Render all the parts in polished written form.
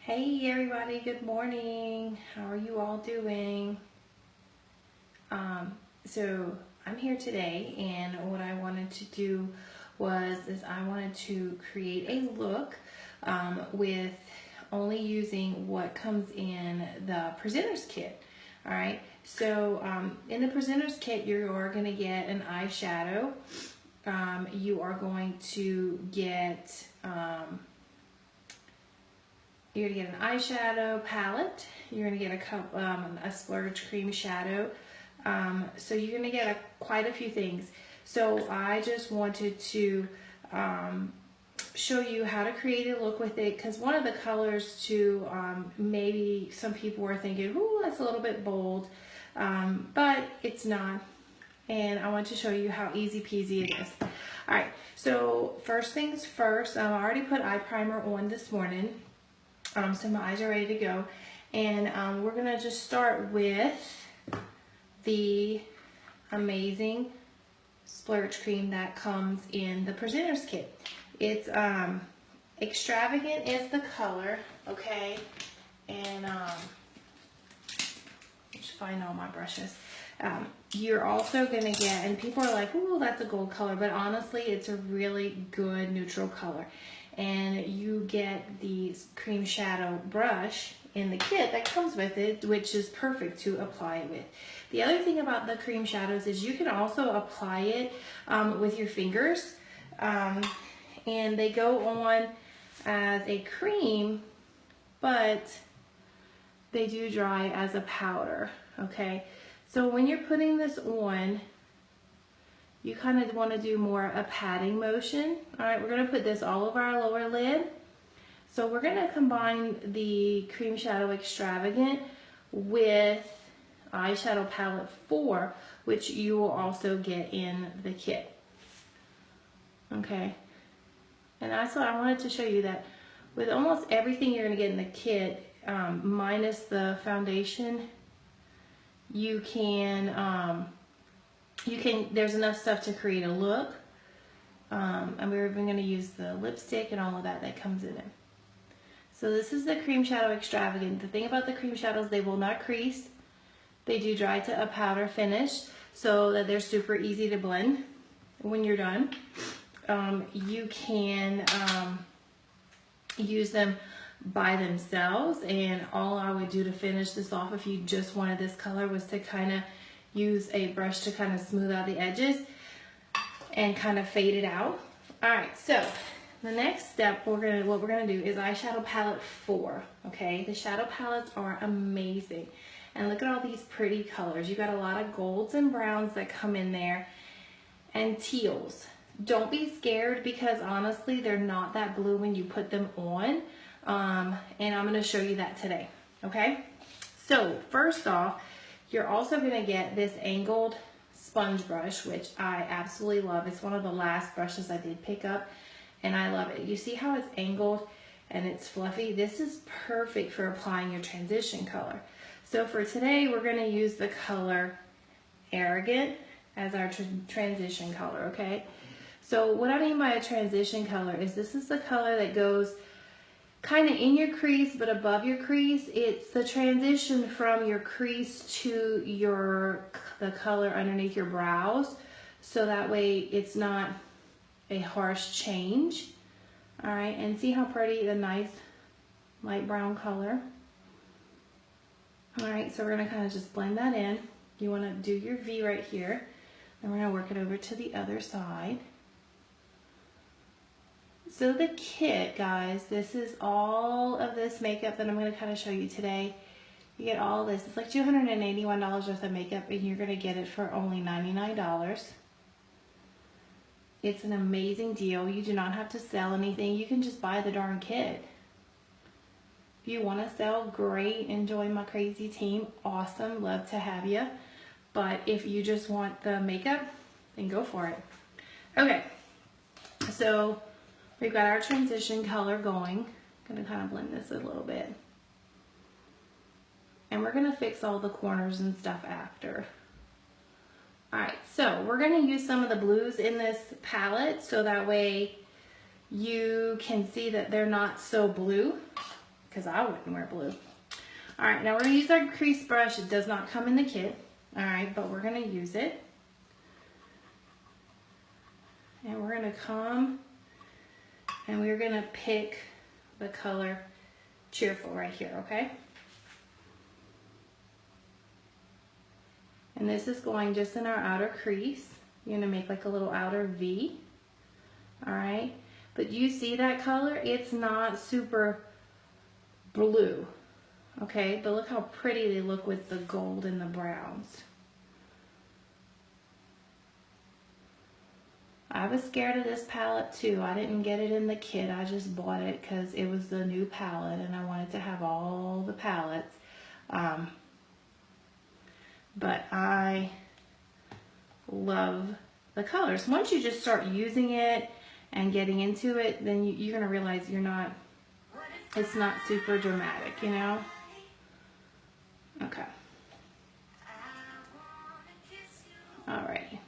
Hey everybody, good morning. How are you all doing? So I'm here today, and what I wanted to do is I wanted to create a look with only using what comes in the presenter's kit. All right, so in the presenter's kit, you are going to get an eyeshadow. You are going to get you're gonna get an eyeshadow palette. You're gonna get a splurge cream shadow. So you're gonna get quite a few things. So I just wanted to show you how to create a look with it, because one of the colors too, maybe some people were thinking, ooh, that's a little bit bold, but it's not. And I want to show you how easy peasy it is. All right, so first things first, I already put eye primer on this morning. So my eyes are ready to go, and we're gonna just start with the amazing splurge cream that comes in the presenter's kit. It's extravagant is the color, okay, and just find all my brushes. You're also gonna get, and people are like, ooh, that's a gold color, but honestly, it's a really good neutral color. And you get the cream shadow brush in the kit that comes with it, which is perfect to apply it with. The other thing about the cream shadows is you can also apply it with your fingers, and they go on as a cream, but they do dry as a powder, okay? So when you're putting this on, you kind of want to do more a patting motion. All right, we're going to put this all over our lower lid. So we're going to combine the Cream Shadow Extravagant with Eyeshadow Palette 4, which you will also get in the kit. Okay, and that's what I wanted to show you, that with almost everything you're going to get in the kit, minus the foundation, you can there's enough stuff to create a look, and we're even going to use the lipstick and all of that comes in it. So this is the Cream Shadow Extravagant. The thing about the cream shadows, they will not crease. They do dry to a powder finish, so that they're super easy to blend when you're done. You can use them by themselves, and all I would do to finish this off, if you just wanted this color, was to kind of use a brush to kind of smooth out the edges and kind of fade it out. All right, so the next step, what we're gonna do is Eyeshadow Palette 4, okay? The shadow palettes are amazing. And look at all these pretty colors. You got a lot of golds and browns that come in there, and teals. Don't be scared, because honestly, they're not that blue when you put them on. And I'm gonna show you that today, okay? So first off, you're also gonna get this angled sponge brush, which I absolutely love. It's one of the last brushes I did pick up, and I love it. You see how it's angled and it's fluffy? This is perfect for applying your transition color. So for today, we're gonna use the color Arrogant as our transition color, okay? So what I mean by a transition color is this is the color that goes kind of in your crease, but above your crease. It's the transition from your crease to the color underneath your brows, so that way it's not a harsh change. All right, and see how pretty, the nice light brown color. All right, so we're gonna kind of just blend that in. You wanna do your V right here, and we're gonna work it over to the other side. So the kit, guys, this is all of this makeup that I'm going to kind of show you today. You get all this. It's like $281 worth of makeup, and you're going to get it for only $99. It's an amazing deal. You do not have to sell anything. You can just buy the darn kit. If you want to sell, great. Enjoy my crazy team. Awesome. Love to have you. But if you just want the makeup, then go for it. Okay. So we've got our transition color going. I'm gonna kind of blend this a little bit. And we're gonna fix all the corners and stuff after. All right, so we're gonna use some of the blues in this palette, so that way you can see that they're not so blue, because I wouldn't wear blue. All right, now we're gonna use our crease brush. It does not come in the kit, all right, but we're gonna use it. And we're gonna come and we're gonna pick the color Cheerful right here, okay? And this is going just in our outer crease. You're gonna make like a little outer V, all right? But you see that color? It's not super blue, okay? But look how pretty they look with the gold and the browns. I was scared of this palette too. I didn't get it in the kit. I just bought it because it was the new palette and I wanted to have all the palettes. But I love the colors. Once you just start using it and getting into it, then you're gonna realize it's not super dramatic, you know? Okay. Alrighty.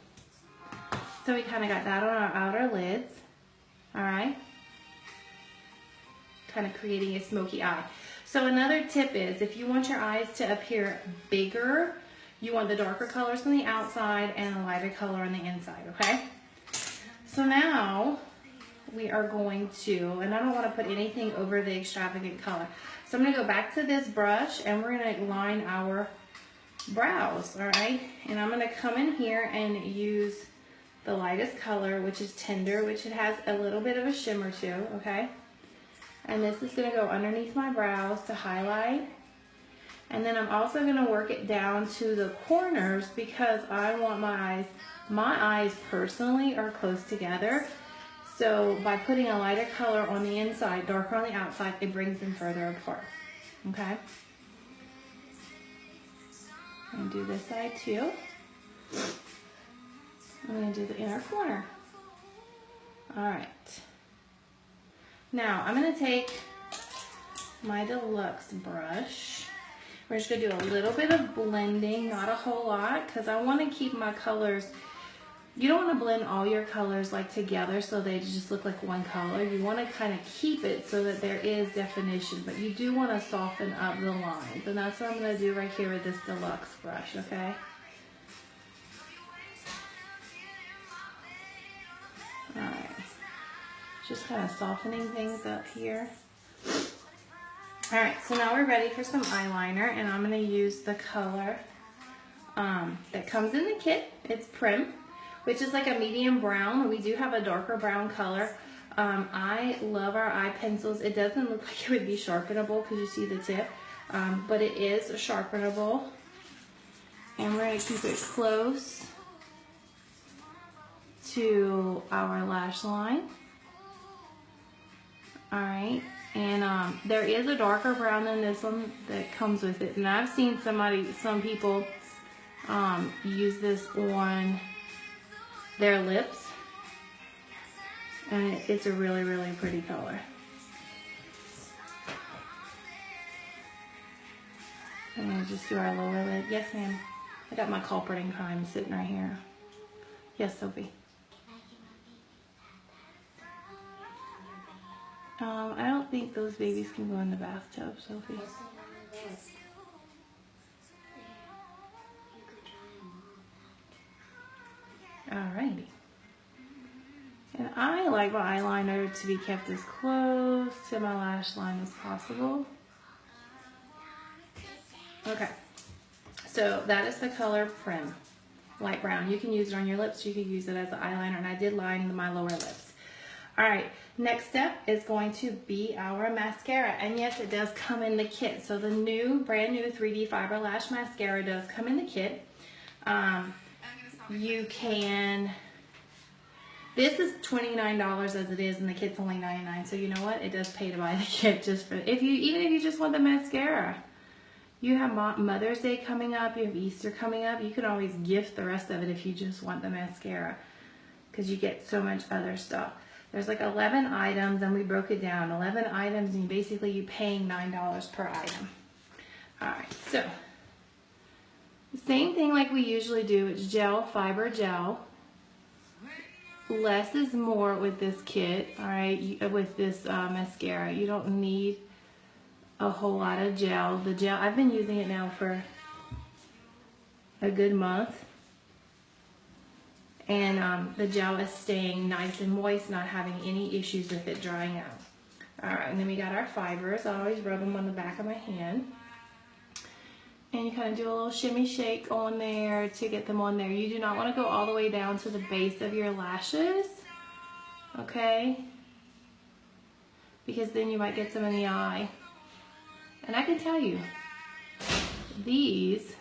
So we kind of got that on our outer lids, all right? Kind of creating a smoky eye. So another tip is, if you want your eyes to appear bigger, you want the darker colors on the outside and a lighter color on the inside, okay? So now we are going to, and I don't want to put anything over the extravagant color. So I'm going to go back to this brush and we're going to line our brows, all right? And I'm going to come in here and use the lightest color, which is Tender, which it has a little bit of a shimmer too, okay? And this is going to go underneath my brows to highlight. And then I'm also going to work it down to the corners because I want my eyes personally are close together. So by putting a lighter color on the inside, darker on the outside, it brings them further apart, okay? I'm going to do this side too. I'm going to do the inner corner. All right. Now I'm going to take my deluxe brush. We're just going to do a little bit of blending, not a whole lot, because I want to keep my colors. You don't want to blend all your colors like together so they just look like one color. You want to kind of keep it so that there is definition, but you do want to soften up the lines. And that's what I'm going to do right here with this deluxe brush, okay? All right. Just kind of softening things up here. All right, so now we're ready for some eyeliner, and I'm going to use the color that comes in the kit. It's Prim, which is like a medium brown. We do have a darker brown color. I love our eye pencils. It doesn't look like it would be sharpenable because you see the tip, but it is sharpenable. And we're going to keep it close to our lash line. All right. And there is a darker brown than this one that comes with it. And I've seen some people use this on their lips. And it's a really, really pretty color. I'm going to just do our lower lid. Yes, ma'am. I got my culprit in crime sitting right here. Yes, Sophie. I don't think those babies can go in the bathtub, Sophie. Alrighty. And I like my eyeliner to be kept as close to my lash line as possible. Okay. So that is the color Prim. Light brown. You can use it on your lips. You can use it as an eyeliner. And I did line my lower lips. Alright, next step is going to be our mascara. And yes, it does come in the kit. So the brand new 3D Fiber Lash Mascara does come in the kit. You can, this is $29 as it is, and the kit's only $99. So you know what? It does pay to buy the kit just for, even if you just want the mascara. You have Mother's Day coming up, you have Easter coming up. You can always gift the rest of it if you just want the mascara, because you get so much other stuff. There's like 11 items, and we broke it down. 11 items, and basically you're paying $9 per item. All right, so same thing like we usually do. It's gel, fiber gel. Less is more with this kit, all right, with this mascara. You don't need a whole lot of gel. The gel, I've been using it now for a good month. And the gel is staying nice and moist, not having any issues with it drying out. All right, and then we got our fibers. I always rub them on the back of my hand. And you kind of do a little shimmy shake on there to get them on there. You do not want to go all the way down to the base of your lashes, okay? Because then you might get some in the eye. And I can tell you, these,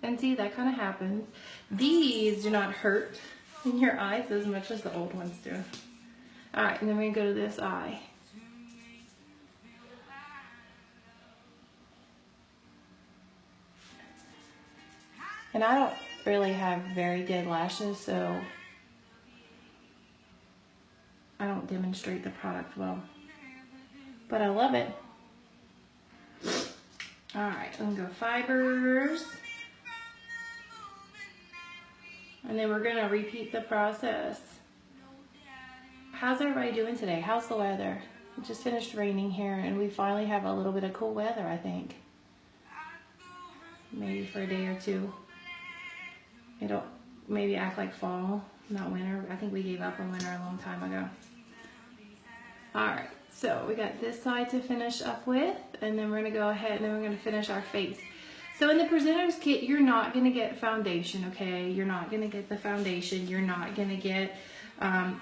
and see that kind of happens, these do not hurt in your eyes as much as the old ones do. All right, and then we're gonna go to this eye. And I don't really have very good lashes, so I don't demonstrate the product well. But I love it. All right, I'm gonna go fibers. And then we're gonna repeat the process. How's everybody doing today? How's the weather? It just finished raining here and we finally have a little bit of cool weather, I think. Maybe for a day or two. It'll maybe act like fall, not winter. I think we gave up on winter a long time ago. All right, so we got this side to finish up with, and then we're gonna go ahead and then we're gonna finish our face. So in the presenter's kit, you're not gonna get foundation, okay? You're not gonna get the foundation. You're not gonna get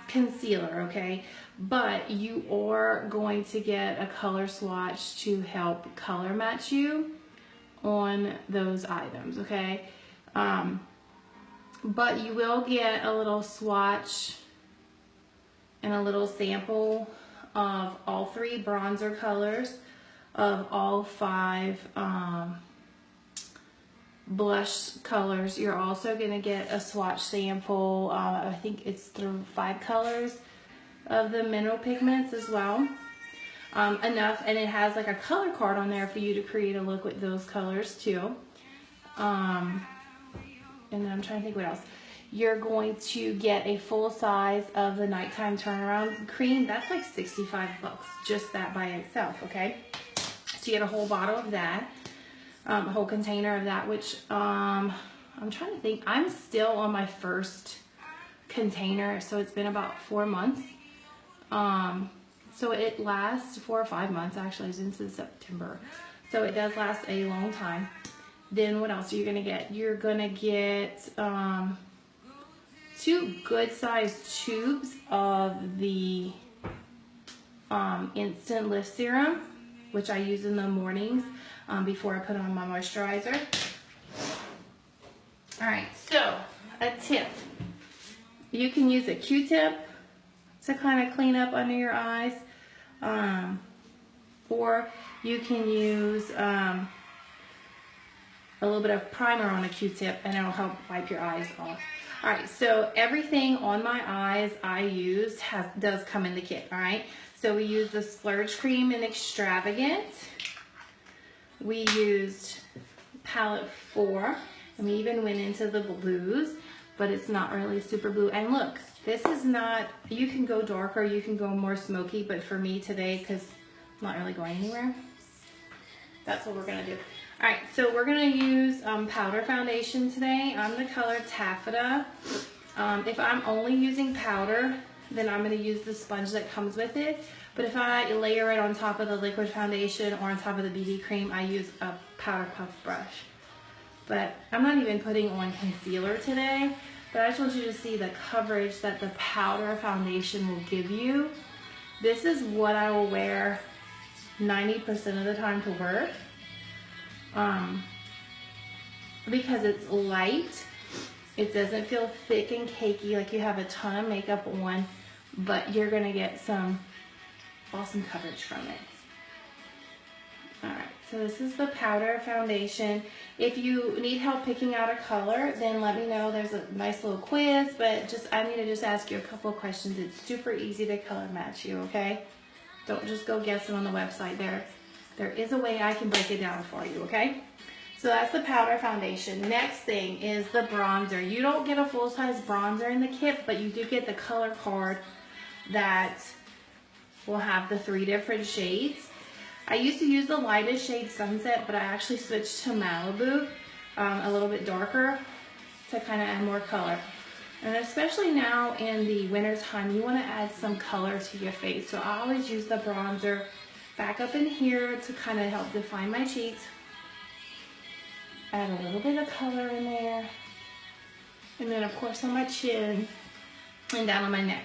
concealer, okay? But you are going to get a color swatch to help color match you on those items, okay? But you will get a little swatch and a little sample of all 3 bronzer colors, of all 5 blush colors. You're also going to get a swatch sample, I think it's through 5 colors of the mineral pigments as well. Enough, and it has like a color card on there for you to create a look with those colors too. And then I'm trying to think what else. You're going to get a full size of the nighttime turnaround cream. That's like 65 bucks, just that by itself, okay? So you get a whole bottle of that, a whole container of that, which I'm trying to think. I'm still on my first container, so it's been about 4 months. So it lasts 4 or 5 months, actually, since September. So it does last a long time. Then what else are you gonna get? You're gonna get 2 good sized tubes of the instant lift serum, which I use in the mornings before I put on my moisturizer. All right, so a tip. You can use a Q-tip to kind of clean up under your eyes, or you can use a little bit of primer on a Q-tip and it'll help wipe your eyes off. All right, so everything on my eyes I use does come in the kit, all right? So we use the Splurge Cream in Extravagant. We used palette 4, and we even went into the blues, but it's not really super blue. And look, this is not, you can go darker, you can go more smoky, but for me today, because I'm not really going anywhere, that's what we're gonna do. All right, so we're gonna use powder foundation today. I'm the color Taffeta. If I'm only using powder, then I'm gonna use the sponge that comes with it. But if I layer it on top of the liquid foundation or on top of the BB cream, I use a powder puff brush. But I'm not even putting on concealer today, but I just want you to see the coverage that the powder foundation will give you. This is what I will wear 90% of the time to work. Because it's light, it doesn't feel thick and cakey like you have a ton of makeup on, but you're gonna get some awesome coverage from it. Alright, so this is the powder foundation. If you need help picking out a color, then let me know. There's a nice little quiz, but I need to just ask you a couple of questions. It's super easy to color match you, okay? Don't just go guessing on the website. There is a way I can break it down for you, okay? So that's the powder foundation. Next thing is the bronzer. You don't get a full-size bronzer in the kit, but you do get the color card that will have the 3 different shades. I used to use the lightest shade Sunset, but I actually switched to Malibu, a little bit darker, to kind of add more color. And especially now in the winter time, you want to add some color to your face. So I always use the bronzer back up in here to kind of help define my cheeks. Add a little bit of color in there. And then of course on my chin and down on my neck.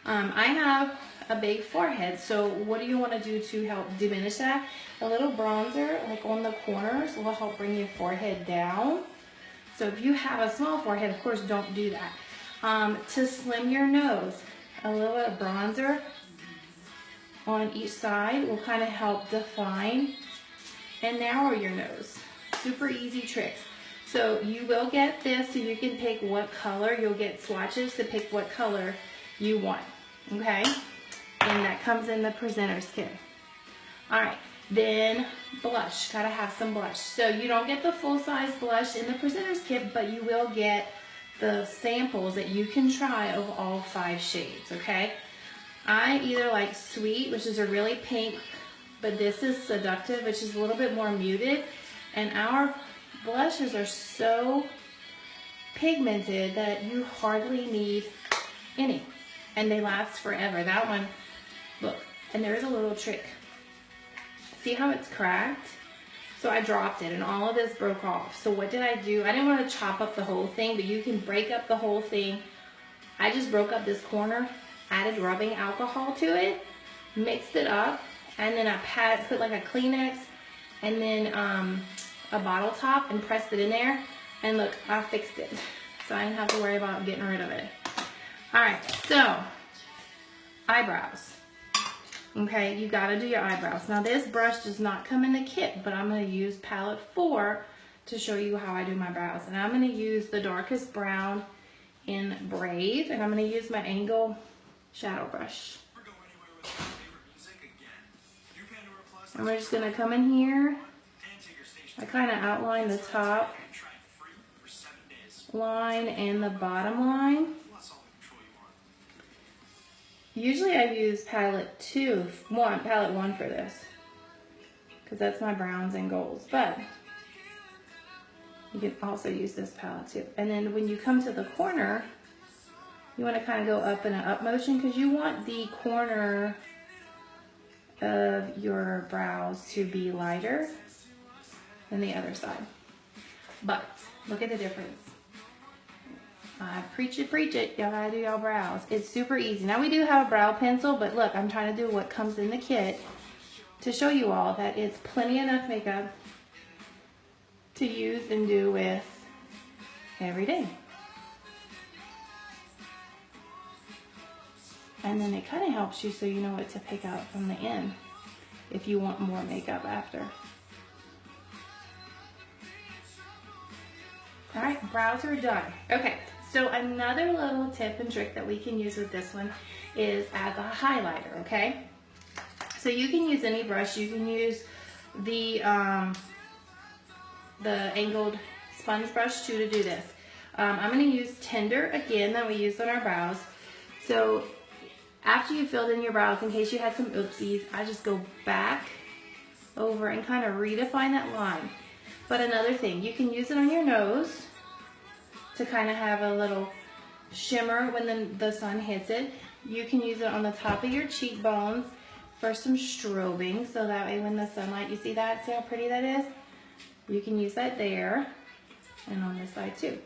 I have a big forehead, so what do you want to do to help diminish that? A little bronzer like on the corners will help bring your forehead down. So if you have a small forehead, of course don't do that. To slim your nose, a little bit of bronzer on each side will kind of help define and narrow your nose. Super easy tricks. So you will get this, so you can pick what color. You'll get swatches to pick what color you want, okay? And that comes in the presenter's kit. All right, then blush, gotta have some blush. So you don't get the full-size blush in the presenter's kit, but you will get the samples that you can try of all 5 shades, okay? I either like Sweet, which is a really pink, but this is Seductive, which is a little bit more muted. And our blushes are so pigmented that you hardly need any. And they last forever. That one, look, and there's a little trick. See how it's cracked? So I dropped it and all of this broke off. So what did I do? I didn't want to chop up the whole thing, but you can break up the whole thing. I just broke up this corner, added rubbing alcohol to it, mixed it up, and then I put like a Kleenex and then a bottle top and pressed it in there. And look, I fixed it. So I didn't have to worry about getting rid of it. All right, so eyebrows. Okay, you gotta do your eyebrows. Now this brush does not come in the kit, but I'm gonna use palette 4 to show you how I do my brows. And I'm gonna use the darkest brown in Brave, and I'm gonna use my angle shadow brush. And we're just gonna come in here. I kind of outline the top line and the bottom line. Usually I use palette 1 for this, because that's my browns and golds, but you can also use this palette too. And then when you come to the corner, you want to kind of go up in an up motion, because you want the corner of your brows to be lighter than the other side. But look at the difference. Preach it, y'all gotta do y'all brows. It's super easy. Now we do have a brow pencil, but look, I'm trying to do what comes in the kit to show you all that it's plenty enough makeup to use and do with every day. And then it kind of helps you so you know what to pick out from the end if you want more makeup after. All right, brows are done. Okay. So another little tip and trick that we can use with this one is as a highlighter, okay? So you can use any brush. You can use the angled sponge brush too to do this. I'm gonna use Tender again that we used on our brows. So after you filled in your brows, in case you had some oopsies, I just go back over and kind of redefine that line. But another thing, you can use it on your nose to kind of have a little shimmer when the sun hits it. You can use it on the top of your cheekbones for some strobing, so that way when the sunlight, you see that? See how pretty that is? You can use that there and on this side too.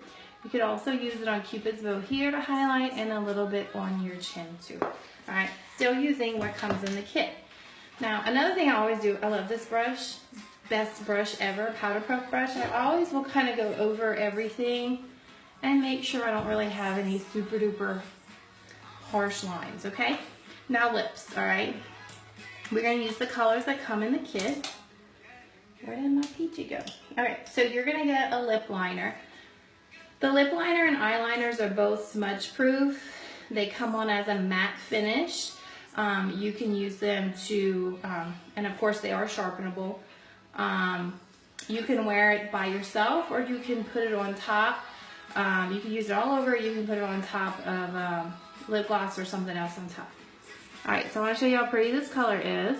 You could also use it on Cupid's bow here to highlight, and a little bit on your chin too. All right, still using what comes in the kit. Now, another thing I always do, I love this brush, best brush ever, powder puff brush. I always will kind of go over everything and make sure I don't really have any super duper harsh lines, okay? Now lips, all right? We're gonna use the colors that come in the kit. Where did my peachy go? All right, so you're gonna get a lip liner. The lip liner and eyeliners are both smudge proof. They come on as a matte finish. You can use them to, and of course they are sharpenable. You can wear it by yourself, or you can put it on top. You can use it all over. You can put it on top of lip gloss or something else on top. All right, so I want to show you how pretty this color is.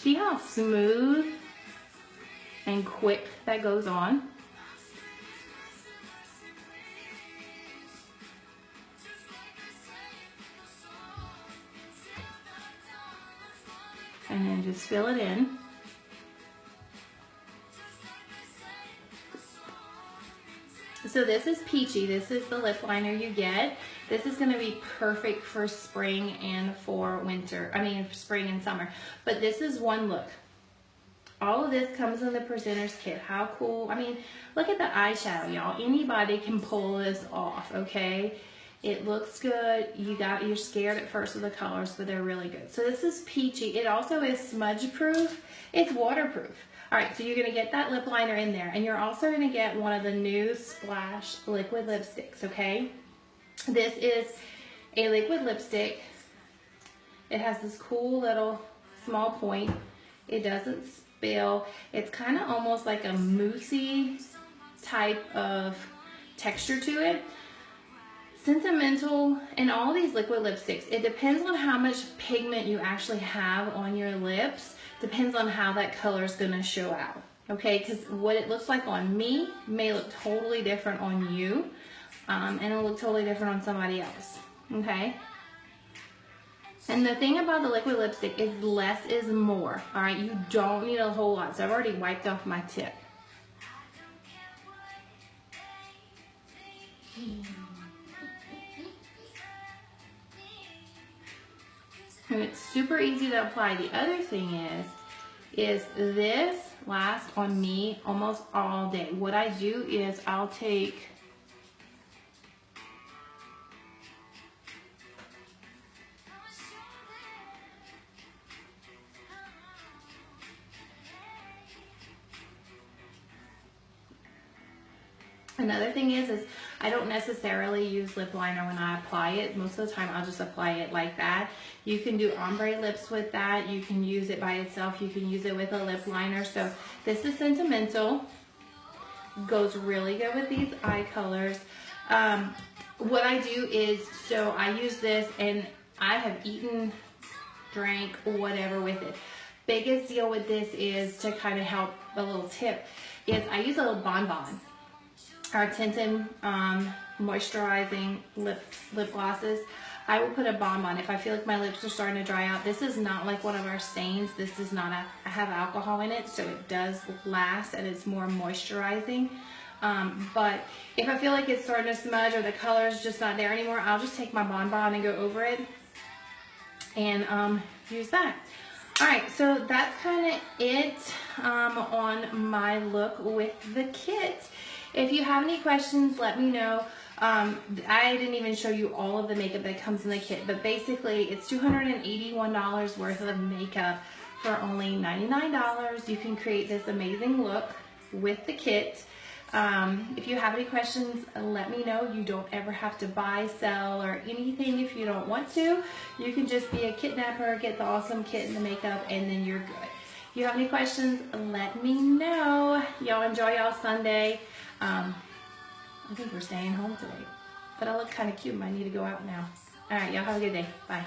See how smooth and quick that goes on? And then just fill it in. So this is Peachy. This is the lip liner you get. This is going to be perfect for spring and for winter. I mean, spring and summer. But this is one look. All of this comes in the presenter's kit. How cool. I mean, look at the eyeshadow, y'all. Anybody can pull this off, okay? It looks good. You're scared at first of the colors, but they're really good. So this is Peachy. It also is smudge proof. It's waterproof. All right, so you're gonna get that lip liner in there, and you're also gonna get one of the new Splash liquid lipsticks, okay? This is a liquid lipstick. It has this cool little small point. It doesn't spill. It's kind of almost like a moussey type of texture to it. Sentimental, and all these liquid lipsticks, it depends on how much pigment you actually have on your lips. Depends on how that color is going to show out, okay? Because what it looks like on me may look totally different on you, and it'll look totally different on somebody else, okay? And the thing about the liquid lipstick is less is more, all right? You don't need a whole lot. So I've already wiped off my tip. And it's super easy to apply. The other thing is this lasts on me almost all day. What I do is I'll take another thing is I don't necessarily use lip liner when I apply it. Most of the time I'll just apply it like that. You can do ombre lips with that. You can use it by itself. You can use it with a lip liner. So this is Sentimental. Goes really good with these eye colors. What I do is, so I use this and I have eaten, drank, whatever with it. Biggest deal with this is to kind of help, a little tip, is I use a little bonbon. Our tinted moisturizing lip glosses. I will put a bonbon if I feel like my lips are starting to dry out. This is not like one of our stains. This is not have alcohol in it, so it does last and it's more moisturizing. But if I feel like it's starting to smudge or the color is just not there anymore, I'll just take my bonbon and go over it and use that. All right, so that's kind of it on my look with the kit. If you have any questions, let me know. I didn't even show you all of the makeup that comes in the kit, but basically it's $281 worth of makeup for only $99. You can create this amazing look with the kit. If you have any questions, let me know. You don't ever have to buy, sell, or anything if you don't want to. You can just be a kidnapper, get the awesome kit and the makeup, and then you're good. If you have any questions, let me know. Y'all enjoy y'all Sunday. I think we're staying home today, but I look kind of cute. I need to go out now. All right, y'all have a good day. Bye.